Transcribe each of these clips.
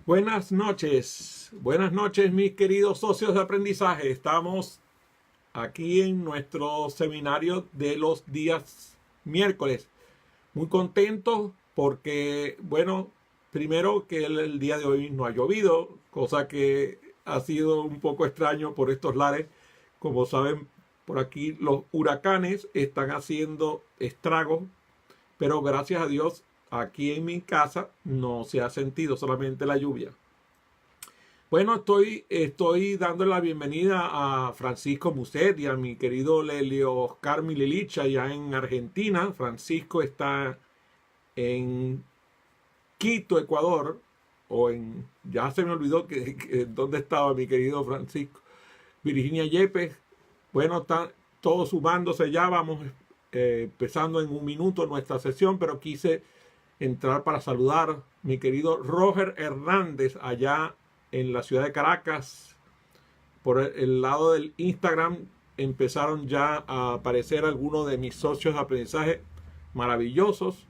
Buenas noches mis queridos socios de aprendizaje. Estamos aquí en nuestro seminario de los días miércoles. Muy contentos porque, bueno, primero que el día de hoy no ha llovido, cosa que ha sido un poco extraño por estos lares. Como saben, por aquí los huracanes están haciendo estragos, pero gracias a Dios aquí en mi casa no se ha sentido solamente la lluvia. Bueno, estoy dándole la bienvenida a Francisco Muset y a mi querido Lelio Oscar Mililich allá en Argentina. Francisco está en Quito, Ecuador, ya se me olvidó dónde estaba mi querido Francisco. Virginia Yepes, bueno, están todos sumándose ya, vamos empezando en un minuto nuestra sesión, pero quise entrar para saludar mi querido Roger Hernández allá en la ciudad de Caracas. Por el lado del Instagram empezaron ya a aparecer algunos de mis socios de aprendizaje maravillosos.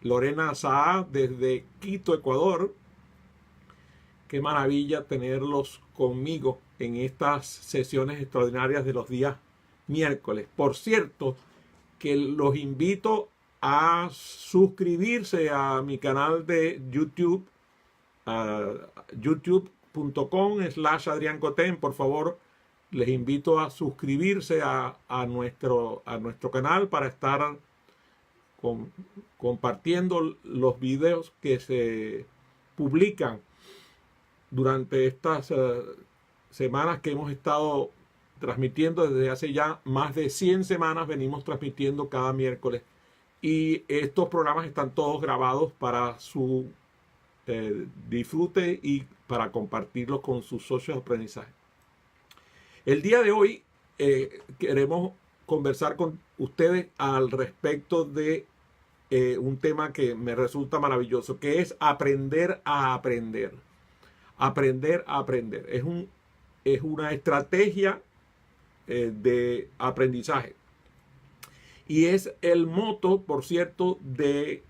Lorena Saá desde Quito, Ecuador. Qué maravilla tenerlos conmigo en estas sesiones extraordinarias de los días miércoles. Por cierto, que los invito a suscribirse a mi canal de YouTube, youtube.com/Adrián Cotén. Por favor, les invito a suscribirse a nuestro canal para estar compartiendo los videos que se publican durante estas semanas que hemos estado transmitiendo. Desde hace ya más de 100 semanas venimos transmitiendo cada miércoles, y estos programas están todos grabados para su disfrute y para compartirlos con sus socios de aprendizaje. El día de hoy queremos conversar con ustedes al respecto de un tema que me resulta maravilloso, que es aprender a aprender. Aprender a aprender. Es una estrategia de aprendizaje. Y es el moto, por cierto, de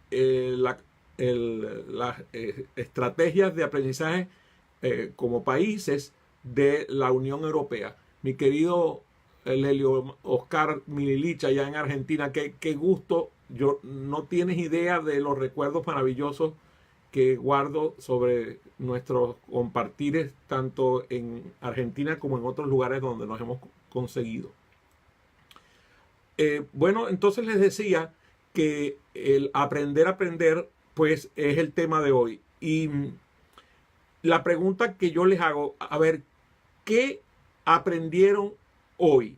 las estrategias de aprendizaje como países de la Unión Europea. Mi querido Lelio Oscar Mililich allá en Argentina, qué gusto. No tienes idea de los recuerdos maravillosos que guardo sobre nuestros compartires tanto en Argentina como en otros lugares donde nos hemos conseguido. Bueno, entonces les decía que el aprender a aprender pues es el tema de hoy. Y la pregunta que yo les hago, a ver, ¿qué aprendieron hoy?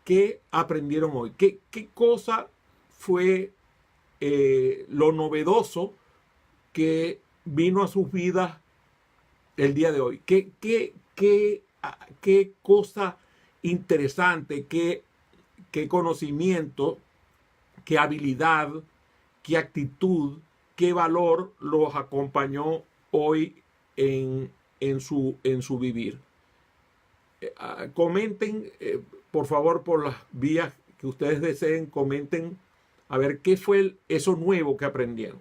¿Qué aprendieron hoy? ¿Qué cosa fue lo novedoso que vino a sus vidas el día de hoy? ¿Qué cosa interesante, qué conocimiento, qué habilidad, qué actitud, qué valor los acompañó hoy en su vivir? Comenten, por favor, por las vías que ustedes deseen, comenten a ver qué fue eso nuevo que aprendieron.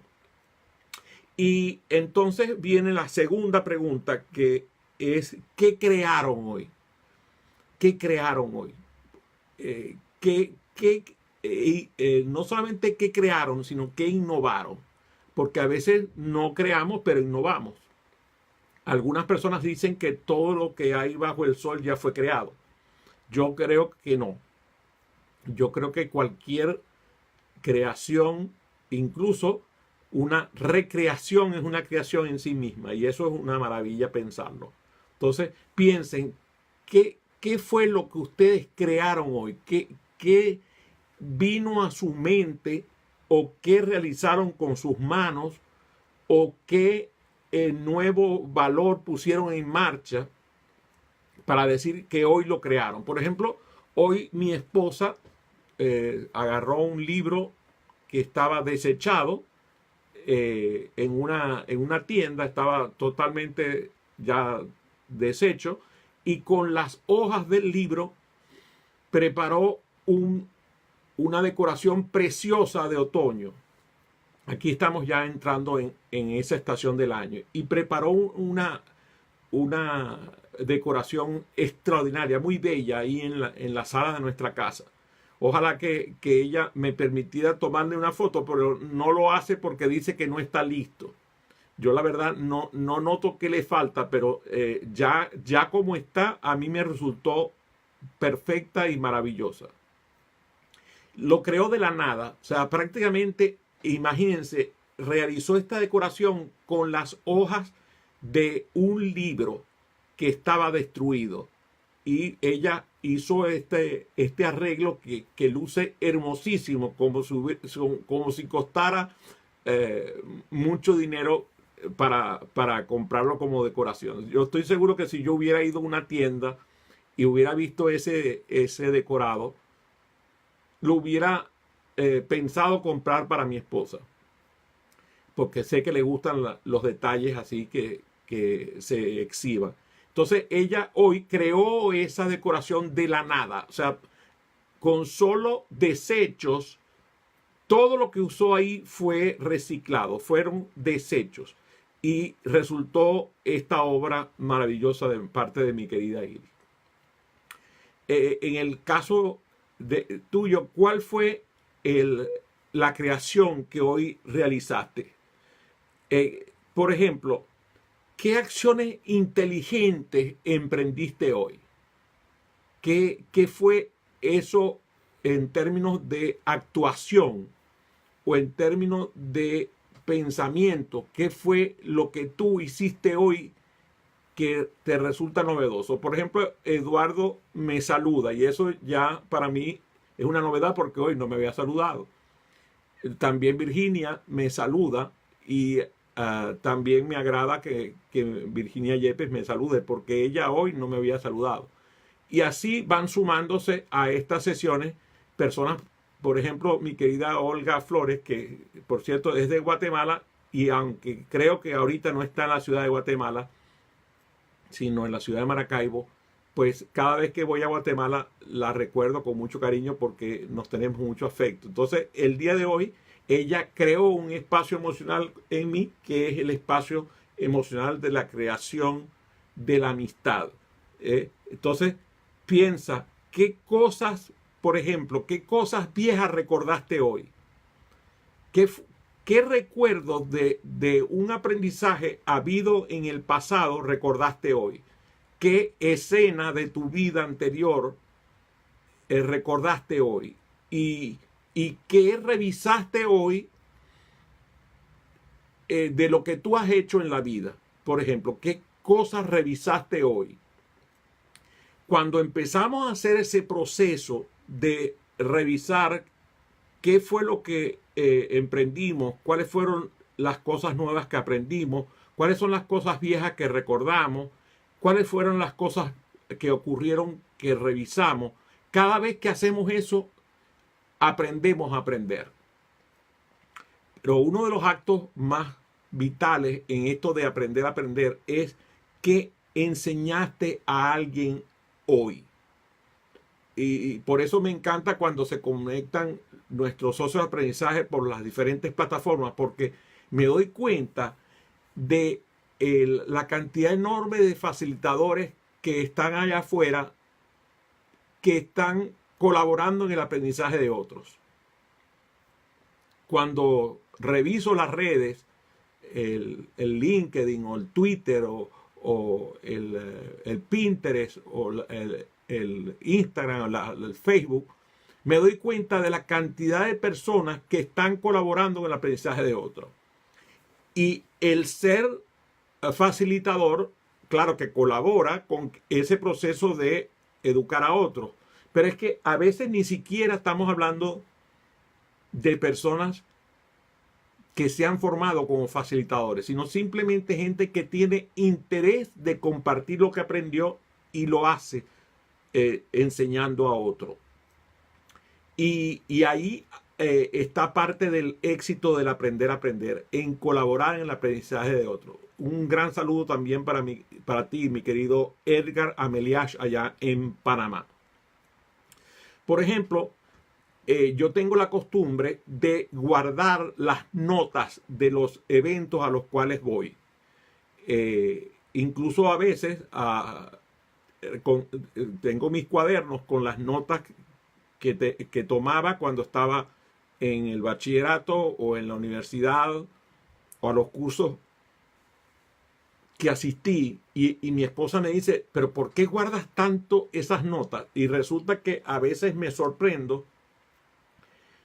Y entonces viene la segunda pregunta, que es ¿qué crearon hoy? ¿Qué crearon hoy? No solamente qué crearon, sino qué innovaron. Porque a veces no creamos, pero innovamos. Algunas personas dicen que todo lo que hay bajo el sol ya fue creado. Yo creo que no. Yo creo que cualquier creación, incluso una recreación, es una creación en sí misma, y eso es una maravilla pensarlo. Entonces piensen, ¿qué fue lo que ustedes crearon hoy? ¿Qué vino a su mente, o qué realizaron con sus manos, o qué nuevo valor pusieron en marcha para decir que hoy lo crearon? Por ejemplo, hoy mi esposa agarró un libro que estaba desechado en una tienda, estaba totalmente ya deshecho, y con las hojas del libro preparó una decoración preciosa de otoño. aquí estamos ya entrando en esa estación del año y preparó una decoración extraordinaria, muy bella ahí en la sala de nuestra casa. Ojalá que ella me permitiera tomarle una foto, pero no lo hace porque dice que no está listo. Yo la verdad no noto que le falta, pero ya como está, a mí me resultó perfecta y maravillosa. Lo creó de la nada, o sea, prácticamente, imagínense, realizó esta decoración con las hojas de un libro que estaba destruido. Y ella hizo este arreglo que luce hermosísimo, como si costara mucho dinero para comprarlo como decoración. Yo estoy seguro que si yo hubiera ido a una tienda y hubiera visto ese decorado, lo hubiera pensado comprar para mi esposa, porque sé que le gustan los detalles así que se exhiban. Entonces ella hoy creó esa decoración de la nada, o sea, con solo desechos. Todo lo que usó ahí fue reciclado, fueron desechos. Y resultó esta obra maravillosa de parte de mi querida Iris. En el caso tuyo, ¿cuál fue la creación que hoy realizaste? Por ejemplo, ¿qué acciones inteligentes emprendiste hoy? ¿Qué fue eso en términos de actuación o en términos de pensamiento? ¿Qué fue lo que tú hiciste hoy que te resulta novedoso? Por ejemplo, Eduardo me saluda y eso ya para mí es una novedad porque hoy no me había saludado. También Virginia me saluda y también me agrada que Virginia Yepes me salude porque ella hoy no me había saludado. Y así van sumándose a estas sesiones personas, por ejemplo, mi querida Olga Flores, que por cierto es de Guatemala y aunque creo que ahorita no está en la ciudad de Guatemala, sino en la ciudad de Maracaibo, pues cada vez que voy a Guatemala la recuerdo con mucho cariño porque nos tenemos mucho afecto. Entonces, el día de hoy, ella creó un espacio emocional en mí, que es el espacio emocional de la creación de la amistad. Entonces, piensa, ¿qué cosas, por ejemplo, qué cosas viejas recordaste hoy? ¿Qué recuerdos de un aprendizaje habido en el pasado recordaste hoy? ¿Qué escena de tu vida anterior recordaste hoy? ¿Y qué revisaste hoy de lo que tú has hecho en la vida? Por ejemplo, ¿qué cosas revisaste hoy? Cuando empezamos a hacer ese proceso de revisar qué fue lo que emprendimos, cuáles fueron las cosas nuevas que aprendimos, cuáles son las cosas viejas que recordamos, cuáles fueron las cosas que ocurrieron que revisamos. Cada vez que hacemos eso, aprendemos a aprender. Pero uno de los actos más vitales en esto de aprender a aprender es que enseñaste a alguien hoy. Y por eso me encanta cuando se conectan nuestros socios de aprendizaje por las diferentes plataformas, porque me doy cuenta de la cantidad enorme de facilitadores que están allá afuera, que están colaborando en el aprendizaje de otros. Cuando reviso las redes, el LinkedIn o el Twitter o el Pinterest o el Instagram o el Facebook, me doy cuenta de la cantidad de personas que están colaborando en el aprendizaje de otros. Y el ser facilitador, claro que colabora con ese proceso de educar a otros, pero es que a veces ni siquiera estamos hablando de personas que se han formado como facilitadores, sino simplemente gente que tiene interés de compartir lo que aprendió y lo hace enseñando a otro. Y ahí está parte del éxito del aprender a aprender, en colaborar en el aprendizaje de otro. Un gran saludo también para ti, mi querido Edgar Ameliash, allá en Panamá. Por ejemplo, yo tengo la costumbre de guardar las notas de los eventos a los cuales voy. Incluso a veces tengo mis cuadernos con las notas que tomaba cuando estaba en el bachillerato o en la universidad o a los cursos que asistí, y mi esposa me dice, pero ¿por qué guardas tanto esas notas? Y resulta que a veces me sorprendo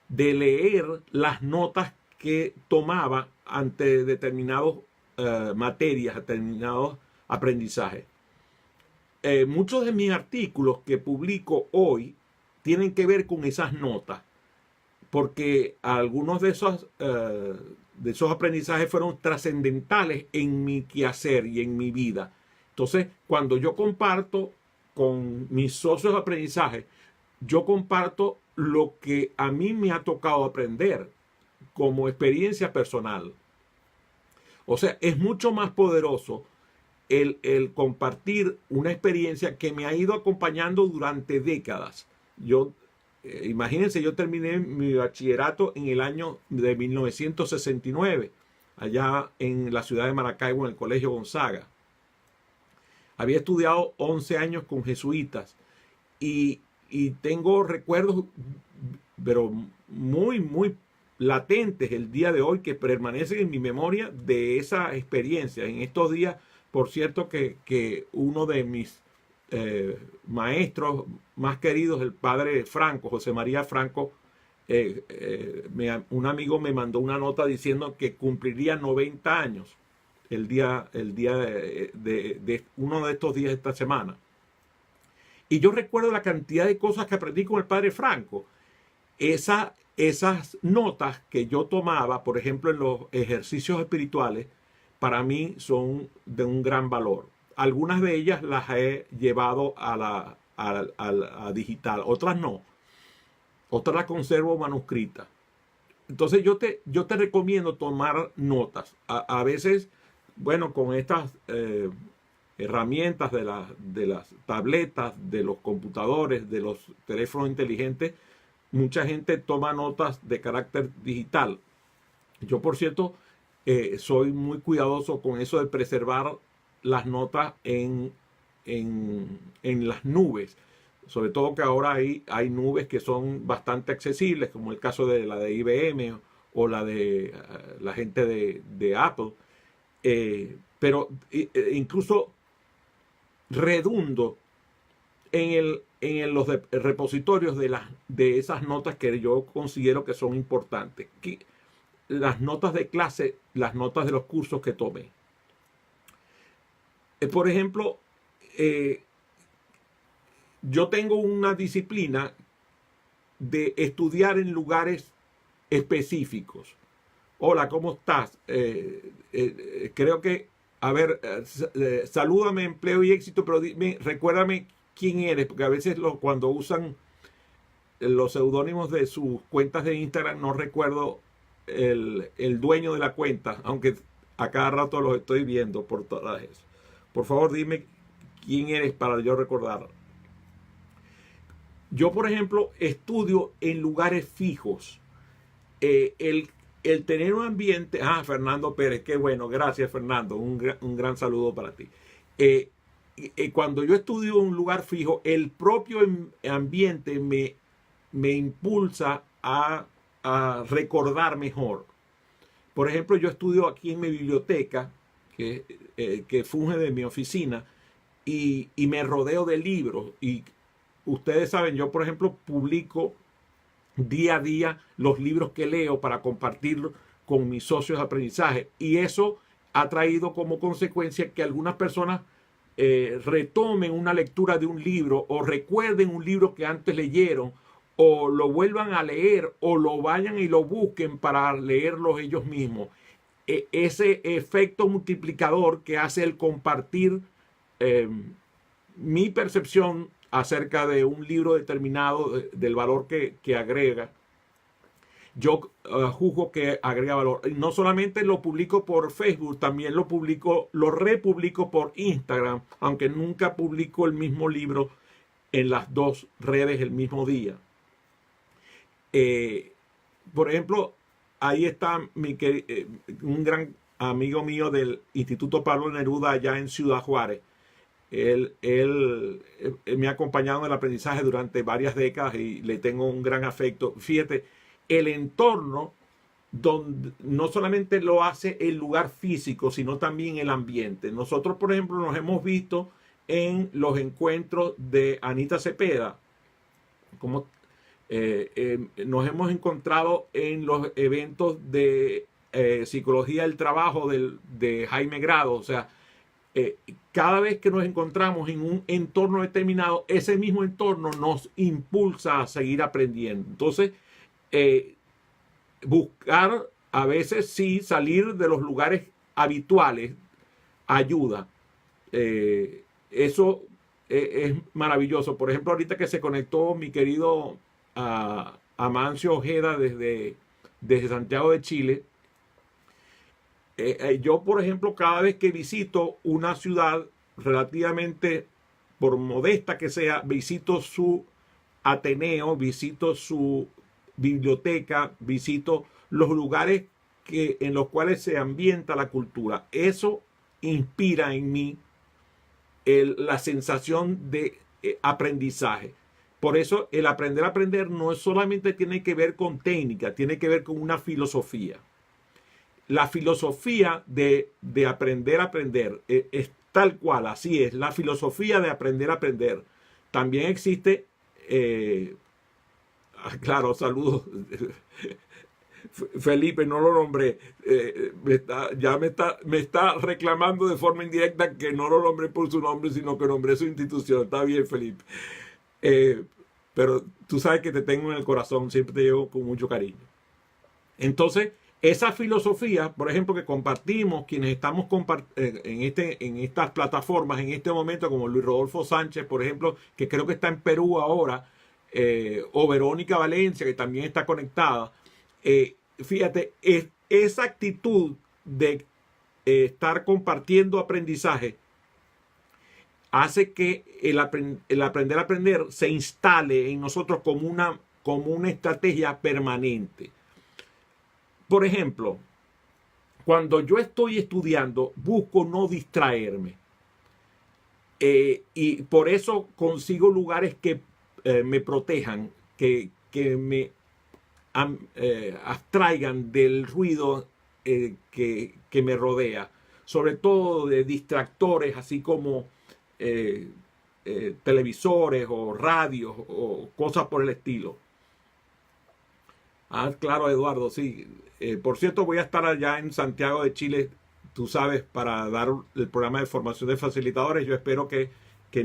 de leer las notas que tomaba ante determinadas materias, determinados aprendizajes. Muchos de mis artículos que publico hoy tienen que ver con esas notas, porque algunos de esos aprendizajes fueron trascendentales en mi quehacer y en mi vida. Entonces, cuando yo comparto con mis socios de aprendizaje, yo comparto lo que a mí me ha tocado aprender como experiencia personal. O sea, es mucho más poderoso el compartir una experiencia que me ha ido acompañando durante décadas. Imagínense, yo terminé mi bachillerato en el año de 1969, allá en la ciudad de Maracaibo, en el Colegio Gonzaga. Había estudiado 11 años con jesuitas y tengo recuerdos, pero muy, muy latentes el día de hoy, que permanecen en mi memoria de esa experiencia. En estos días, por cierto, que uno de mis maestros más queridos, el padre Franco, José María Franco, un amigo me mandó una nota diciendo que cumpliría 90 años el día de uno de estos días de esta semana. Y yo recuerdo la cantidad de cosas que aprendí con el padre Franco. Esas notas que yo tomaba, por ejemplo, en los ejercicios espirituales, para mí son de un gran valor. Algunas de ellas las he llevado a digital, otras no. Otras las conservo manuscritas. Entonces yo te recomiendo tomar notas. A veces, bueno, con estas herramientas de las tabletas, de los computadores, de los teléfonos inteligentes, mucha gente toma notas de carácter digital. Yo, por cierto, soy muy cuidadoso con eso de preservar las notas en las nubes. Sobre todo que ahora hay nubes que son bastante accesibles, como el caso de la de IBM o la de la gente de Apple. Pero incluso redundo en los repositorios de esas notas que yo considero que son importantes. Las notas de clase, las notas de los cursos que tomé. Por ejemplo, yo tengo una disciplina de estudiar en lugares específicos. Hola, ¿cómo estás? Creo que, a ver, salúdame, empleo y éxito, pero recuérdame quién eres, porque a veces cuando usan los seudónimos de sus cuentas de Instagram, no recuerdo el dueño de la cuenta, aunque a cada rato los estoy viendo por todas esas. Por favor, dime quién eres para yo recordar. Yo, por ejemplo, estudio en lugares fijos. El tener un ambiente... Fernando Pérez, qué bueno. Gracias, Fernando. Un gran saludo para ti. Cuando yo estudio en un lugar fijo, el propio ambiente me impulsa a recordar mejor. Por ejemplo, yo estudio aquí en mi biblioteca, que funge de mi oficina, y me rodeo de libros. Y ustedes saben, yo, por ejemplo, publico día a día los libros que leo para compartirlos con mis socios de aprendizaje. Y eso ha traído como consecuencia que algunas personas retomen una lectura de un libro o recuerden un libro que antes leyeron, o lo vuelvan a leer, o lo vayan y lo busquen para leerlos ellos mismos. Ese efecto multiplicador que hace el compartir mi percepción acerca de un libro determinado, del valor que agrega, yo juzgo que agrega valor. No solamente lo publico por Facebook, también lo republico por Instagram, aunque nunca publico el mismo libro en las dos redes el mismo día. Por ejemplo, ahí está un gran amigo mío del Instituto Pablo Neruda allá en Ciudad Juárez. Él me ha acompañado en el aprendizaje durante varias décadas y le tengo un gran afecto. Fíjate, el entorno donde no solamente lo hace el lugar físico, sino también el ambiente. Nosotros, por ejemplo, nos hemos visto en los encuentros de Anita Cepeda, como nos hemos encontrado en los eventos de psicología del trabajo de Jaime Grado. O sea, cada vez que nos encontramos en un entorno determinado, ese mismo entorno nos impulsa a seguir aprendiendo. Entonces, buscar a veces sí salir de los lugares habituales ayuda. Eso es maravilloso. Por ejemplo, ahorita que se conectó mi querido Amancio Ojeda desde Santiago de Chile, yo, por ejemplo, cada vez que visito una ciudad relativamente, por modesta que sea, visito su Ateneo, visito su biblioteca, visito los lugares en los cuales se ambienta la cultura. Eso inspira en mí la sensación de aprendizaje. Por eso el aprender a aprender no solamente tiene que ver con técnica, tiene que ver con una filosofía. La filosofía de aprender a aprender es tal cual, así es, la filosofía de aprender a aprender. También existe, claro, saludos. Felipe, no lo nombré, me está reclamando de forma indirecta que no lo nombré por su nombre, sino que nombré su institución. Está bien, Felipe. Pero tú sabes que te tengo en el corazón, siempre te llevo con mucho cariño. Entonces, esa filosofía, por ejemplo, que compartimos quienes estamos en estas plataformas en este momento, como Luis Rodolfo Sánchez, por ejemplo, que creo que está en Perú ahora, o Verónica Valencia, que también está conectada. Fíjate, esa actitud de estar compartiendo aprendizaje hace que el aprender a aprender se instale en nosotros como una estrategia permanente. Por ejemplo, cuando yo estoy estudiando, busco no distraerme. Y por eso consigo lugares que me protejan, que me abstraigan del ruido que me rodea. Sobre todo de distractores, así como televisores o radios o cosas por el estilo. Claro, Eduardo, sí. Por cierto, voy a estar allá en Santiago de Chile, tú sabes, para dar el programa de formación de facilitadores. Yo espero que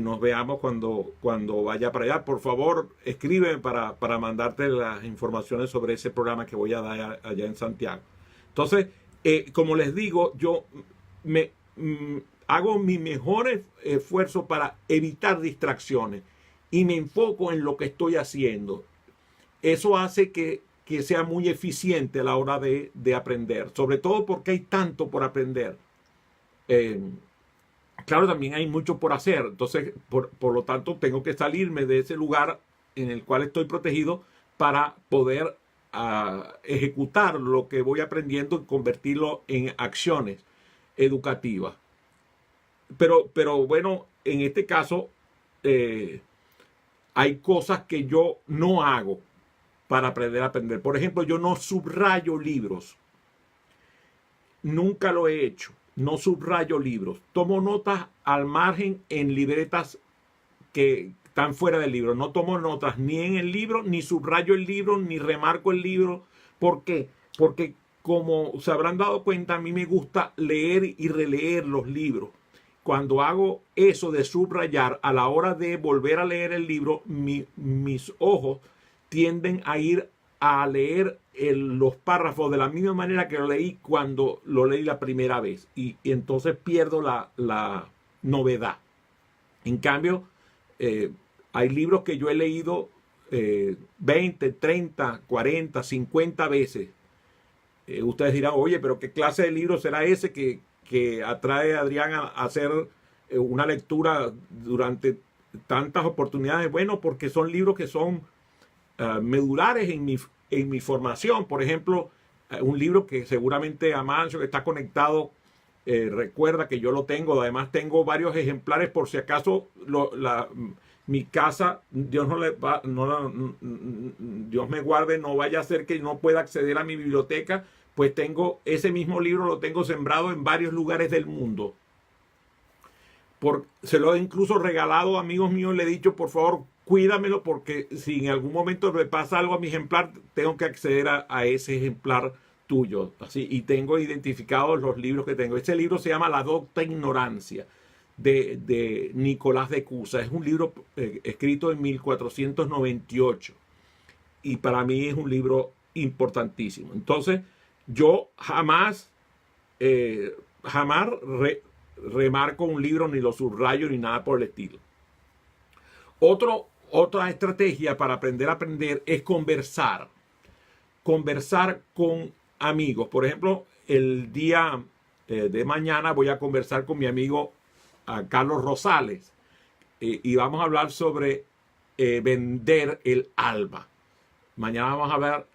nos veamos cuando vaya para allá. Por favor, escríbeme para mandarte las informaciones sobre ese programa que voy a dar allá en Santiago. Entonces, como les digo, yo hago mi mejor esfuerzo para evitar distracciones y me enfoco en lo que estoy haciendo. Eso hace que sea muy eficiente a la hora de aprender, sobre todo porque hay tanto por aprender. Claro, también hay mucho por hacer, entonces por lo tanto tengo que salirme de ese lugar en el cual estoy protegido para poder ejecutar lo que voy aprendiendo y convertirlo en acciones educativas. Pero bueno, en este caso hay cosas que yo no hago para aprender a aprender. Por ejemplo, yo no subrayo libros. Nunca lo he hecho. No subrayo libros. Tomo notas al margen en libretas que están fuera del libro. No tomo notas ni en el libro, ni subrayo el libro, ni remarco el libro. ¿Por qué? Porque como se habrán dado cuenta, a mí me gusta leer y releer los libros. Cuando hago eso de subrayar, a la hora de volver a leer el libro, mis ojos tienden a ir a leer los párrafos de la misma manera que lo leí cuando lo leí la primera vez. Y entonces pierdo la novedad. En cambio, hay libros que yo he leído 20, 30, 40, 50 veces. Ustedes dirán, oye, pero ¿qué clase de libro será ese que atrae a Adrián a hacer una lectura durante tantas oportunidades? Bueno, porque son libros que son medulares en mi formación. Por ejemplo, un libro que seguramente Amancio, que está conectado, recuerda que yo lo tengo. Además tengo varios ejemplares por si acaso mi casa, Dios no le va, Dios me guarde, no vaya a ser que no pueda acceder a mi biblioteca. Pues tengo ese mismo libro, lo tengo sembrado en varios lugares del mundo. Se lo he incluso regalado a amigos míos, le he dicho, por favor, cuídamelo, porque si en algún momento me pasa algo a mi ejemplar, tengo que acceder a ese ejemplar tuyo. Así, y tengo identificados los libros que tengo. Este libro se llama La Docta Ignorancia, de Nicolás de Cusa. Es un libro escrito en 1498. Y para mí es un libro importantísimo. Entonces, yo jamás remarco un libro, ni lo subrayo, ni nada por el estilo. Otra estrategia para aprender a aprender es conversar. Conversar con amigos. Por ejemplo, el día de mañana voy a conversar con mi amigo Carlos Rosales. Y vamos a hablar sobre vender el alma. Mañana vamos a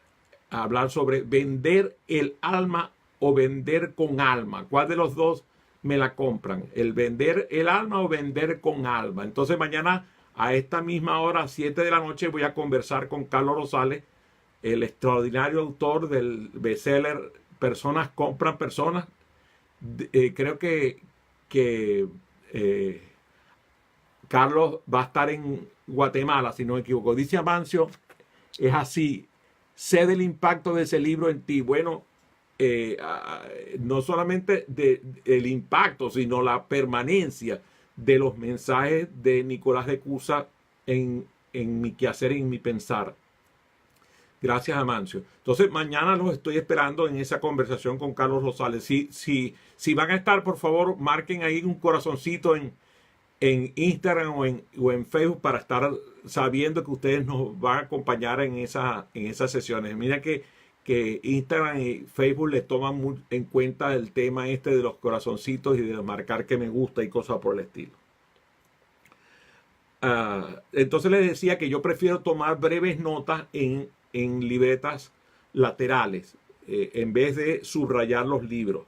hablar sobre vender el alma o vender con alma. ¿Cuál de los dos me la compran? ¿El vender el alma o vender con alma? Entonces mañana a esta misma hora, 7 de la noche, voy a conversar con Carlos Rosales, el extraordinario autor del bestseller Personas compran personas. Creo que Carlos va a estar en Guatemala, si no me equivoco. Dice Amancio, es así, sé del impacto de ese libro en ti. Bueno, no solamente el impacto, sino la permanencia de los mensajes de Nicolás de Cusa en mi quehacer y en mi pensar. Gracias, Amancio. Entonces, mañana los estoy esperando en esa conversación con Carlos Rosales. Si van a estar, por favor, marquen ahí un corazoncito en Instagram o en Facebook para estar sabiendo que ustedes nos van a acompañar en esas sesiones. Mira que Instagram y Facebook le toman muy en cuenta el tema de los corazoncitos y de marcar que me gusta y cosas por el estilo. Entonces les decía que yo prefiero tomar breves notas en libretas laterales en vez de subrayar los libros.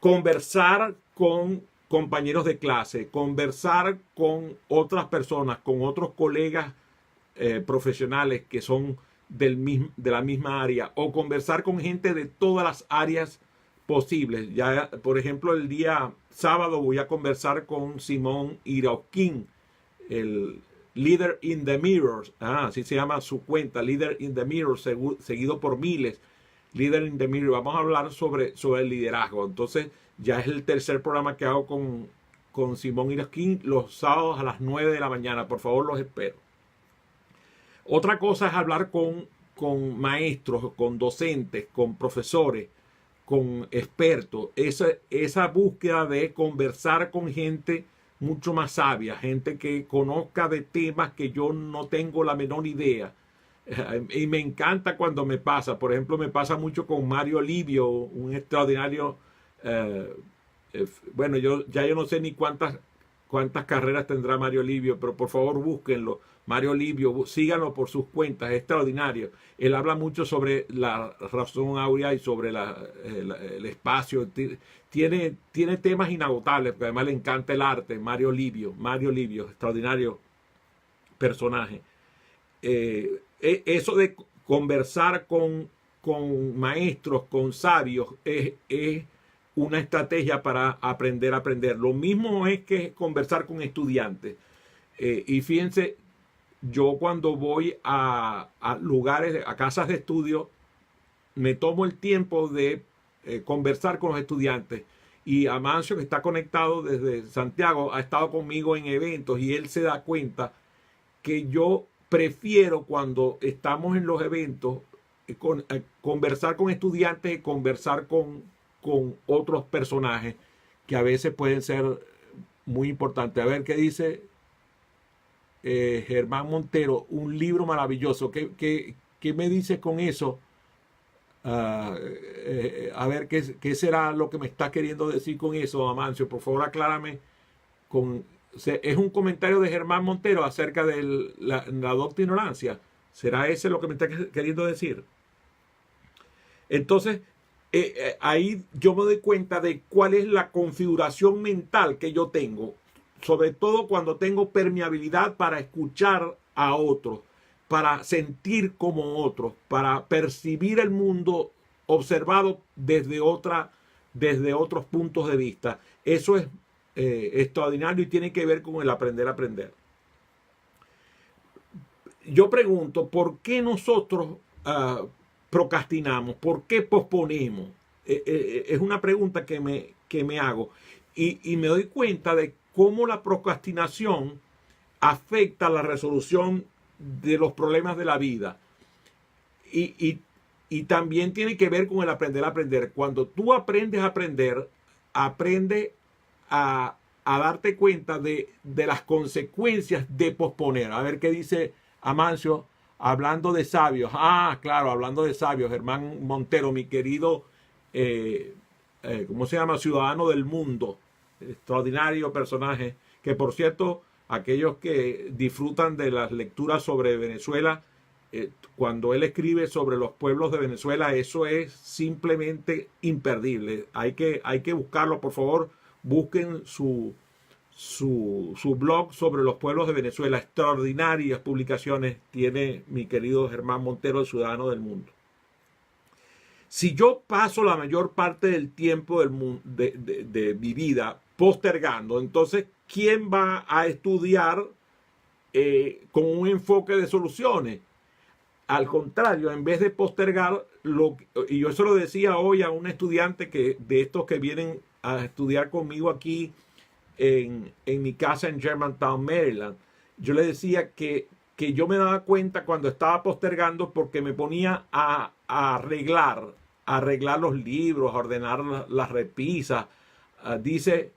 Conversar con compañeros de clase, conversar con otras personas, con otros colegas profesionales que son de la misma área, o conversar con gente de todas las áreas posibles. Ya, por ejemplo, el día sábado voy a conversar con Simón Irauquín, el Leader in the Mirror, así se llama su cuenta, Leader in the Mirror, seguido por miles. Leader in the Mirror. Vamos a hablar sobre el liderazgo. Entonces, ya es el tercer programa que hago con Simón Irauquín los sábados a las 9 de la mañana. Por favor, los espero. Otra cosa es hablar con maestros, con docentes, con profesores, con expertos. Esa búsqueda de conversar con gente mucho más sabia, gente que conozca de temas que yo no tengo la menor idea. Y me encanta cuando me pasa. Por ejemplo, me pasa mucho con Mario Livio, un extraordinario... bueno, yo no sé ni cuántas carreras tendrá Mario Livio, pero por favor búsquenlo. Mario Livio, síganlo por sus cuentas, es extraordinario. Él habla mucho sobre la razón áurea y sobre el espacio. Tiene temas inagotables, porque además le encanta el arte. Mario Livio, extraordinario personaje. Eso de conversar con maestros, con sabios, es una estrategia para aprender a aprender. Lo mismo es que conversar con estudiantes. Y fíjense, yo cuando voy a lugares, a casas de estudio, me tomo el tiempo de conversar con los estudiantes. Y Amancio, que está conectado desde Santiago, ha estado conmigo en eventos y él se da cuenta que yo prefiero, cuando estamos en los eventos, conversar con estudiantes y conversar con otros personajes que a veces pueden ser muy importantes. A ver qué dice Germán Montero, un libro maravilloso. ¿Qué me dices con eso? A ver qué será lo que me está queriendo decir con eso, Amancio. Por favor, aclárame. Es un comentario de Germán Montero acerca de la docta ignorancia. ¿Será ese lo que me está queriendo decir? Entonces, ahí yo me doy cuenta de cuál es la configuración mental que yo tengo, sobre todo cuando tengo permeabilidad para escuchar a otros, para sentir como otros, para percibir el mundo observado desde otros puntos de vista. Eso es extraordinario y tiene que ver con el aprender a aprender. Yo pregunto, ¿por qué nosotros procrastinamos? ¿Por qué posponemos? Es una pregunta que me hago. Y me doy cuenta de cómo la procrastinación afecta la resolución de los problemas de la vida. Y también tiene que ver con el aprender a aprender. Cuando tú aprendes a aprender, aprende a darte cuenta de las consecuencias de posponer. A ver qué dice Amancio, hablando de sabios. Ah, claro, hablando de sabios. Germán Montero, mi querido, ¿cómo se llama? Ciudadano del mundo. Extraordinario personaje. Que por cierto, aquellos que disfrutan de las lecturas sobre Venezuela, cuando él escribe sobre los pueblos de Venezuela, eso es simplemente imperdible. Hay que buscarlo, por favor. Busquen su blog sobre los pueblos de Venezuela. Extraordinarias publicaciones tiene mi querido Germán Montero, el ciudadano del mundo. Si yo paso la mayor parte del tiempo de mi vida postergando, entonces, ¿quién va a estudiar con un enfoque de soluciones? Al contrario, en vez de postergar, y yo se lo decía hoy a un estudiante de estos que vienen a estudiar conmigo aquí en mi casa en Germantown, Maryland, yo le decía que yo me daba cuenta cuando estaba postergando porque me ponía a arreglar los libros, a ordenar las repisas. Dice,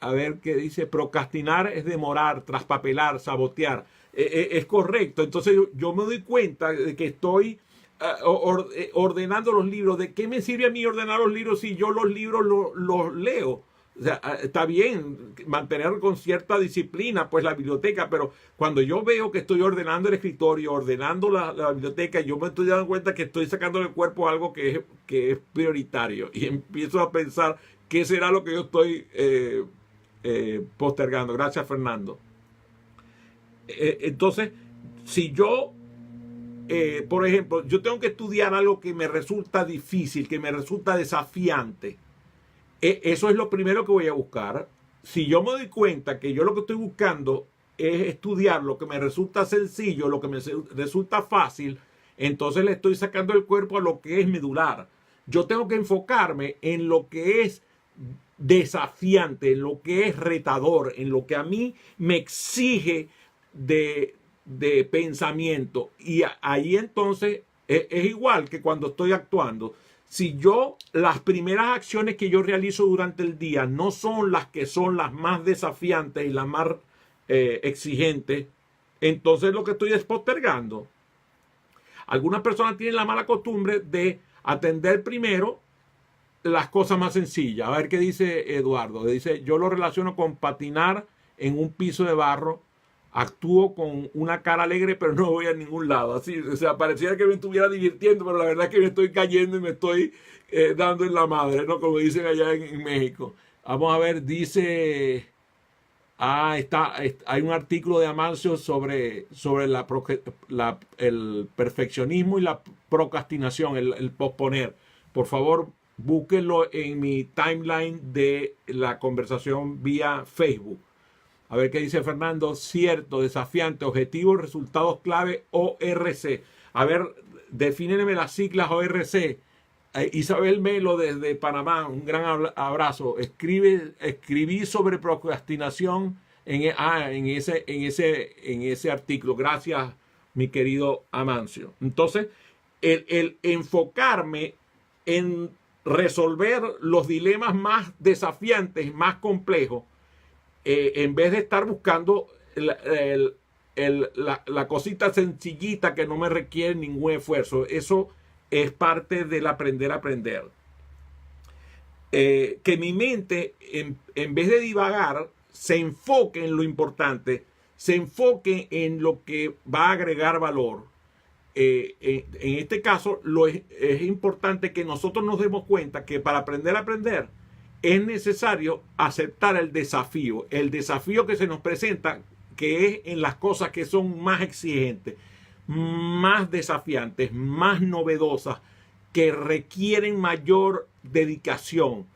a ver qué dice, procrastinar es demorar, traspapelar, sabotear. Es correcto. Entonces yo me doy cuenta de que estoy ordenando los libros. ¿De qué me sirve a mí ordenar los libros si yo los libros los leo? O sea, está bien mantener con cierta disciplina pues la biblioteca, pero cuando yo veo que estoy ordenando el escritorio, ordenando la biblioteca, yo me estoy dando cuenta que estoy sacando del cuerpo algo que es prioritario y empiezo a pensar qué será lo que yo estoy postergando. Gracias, Fernando. Entonces, si yo, por ejemplo, yo tengo que estudiar algo que me resulta difícil, que me resulta desafiante, eso es lo primero que voy a buscar. Si yo me doy cuenta que yo lo que estoy buscando es estudiar lo que me resulta sencillo, lo que me resulta fácil, entonces le estoy sacando el cuerpo a lo que es medular. Yo tengo que enfocarme en lo que es desafiante, en lo que es retador, en lo que a mí me exige de pensamiento. Y ahí entonces es igual que cuando estoy actuando. Si yo, las primeras acciones que yo realizo durante el día no son las que son las más desafiantes y las más exigentes, entonces lo que estoy es postergando. Algunas personas tienen la mala costumbre de atender primero las cosas más sencillas. A ver qué dice Eduardo. Dice, yo lo relaciono con patinar en un piso de barro. Actúo con una cara alegre, pero no voy a ningún lado. Así, o sea, pareciera que me estuviera divirtiendo, pero la verdad es que me estoy cayendo y me estoy dando en la madre, ¿no? Como dicen allá en México. Vamos a ver, dice... hay un artículo de Amancio sobre el perfeccionismo y la procrastinación, el posponer. Por favor, búsquenlo en mi timeline de la conversación vía Facebook. A ver qué dice Fernando. Cierto, desafiante, objetivo, resultados clave, ORC. A ver, defínenme las siglas ORC. Isabel Melo desde Panamá, un gran abrazo. Escribí sobre procrastinación en ese artículo. Gracias, mi querido Amancio. Entonces, el enfocarme en resolver los dilemas más desafiantes, más complejos, en vez de estar buscando la cosita sencillita que no me requiere ningún esfuerzo. Eso es parte del aprender a aprender. Que mi mente, en vez de divagar, se enfoque en lo importante. se enfoque en lo que va a agregar valor. En este caso, es importante que nosotros nos demos cuenta que para aprender a aprender es necesario aceptar el desafío que se nos presenta, que es en las cosas que son más exigentes, más desafiantes, más novedosas, que requieren mayor dedicación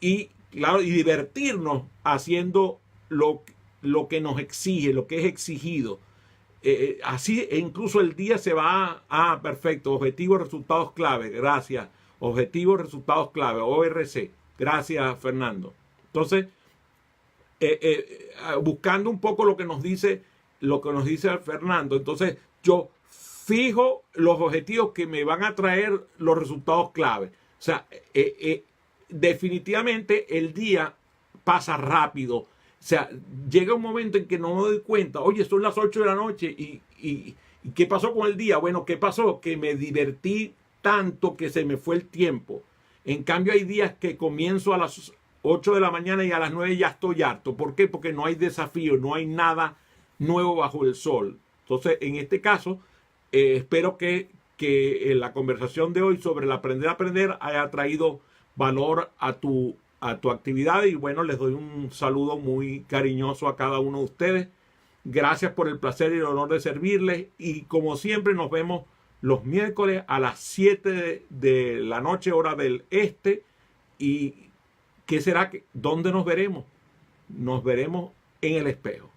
y, claro, y divertirnos haciendo lo que nos exige, lo que es exigido. Así incluso el día se va perfecto, objetivos, resultados clave, gracias, objetivos, resultados clave, ORC, gracias Fernando. Entonces, buscando un poco lo que nos dice Fernando, entonces yo fijo los objetivos que me van a traer los resultados clave. O sea, definitivamente el día pasa rápido. O sea, llega un momento en que no me doy cuenta, oye, son las 8 de la noche y ¿qué pasó con el día? Bueno, ¿qué pasó? Que me divertí tanto que se me fue el tiempo. En cambio, hay días que comienzo a las 8 de la mañana y a las 9 ya estoy harto. ¿Por qué? Porque no hay desafío, no hay nada nuevo bajo el sol. Entonces, en este caso, espero que la conversación de hoy sobre el aprender a aprender haya traído valor a tu actividad. Y bueno, les doy un saludo muy cariñoso a cada uno de ustedes. Gracias por el placer y el honor de servirles. Y como siempre, nos vemos los miércoles a las 7 de la noche, hora del este. ¿Y qué será? ¿Dónde nos veremos? Nos veremos en el espejo.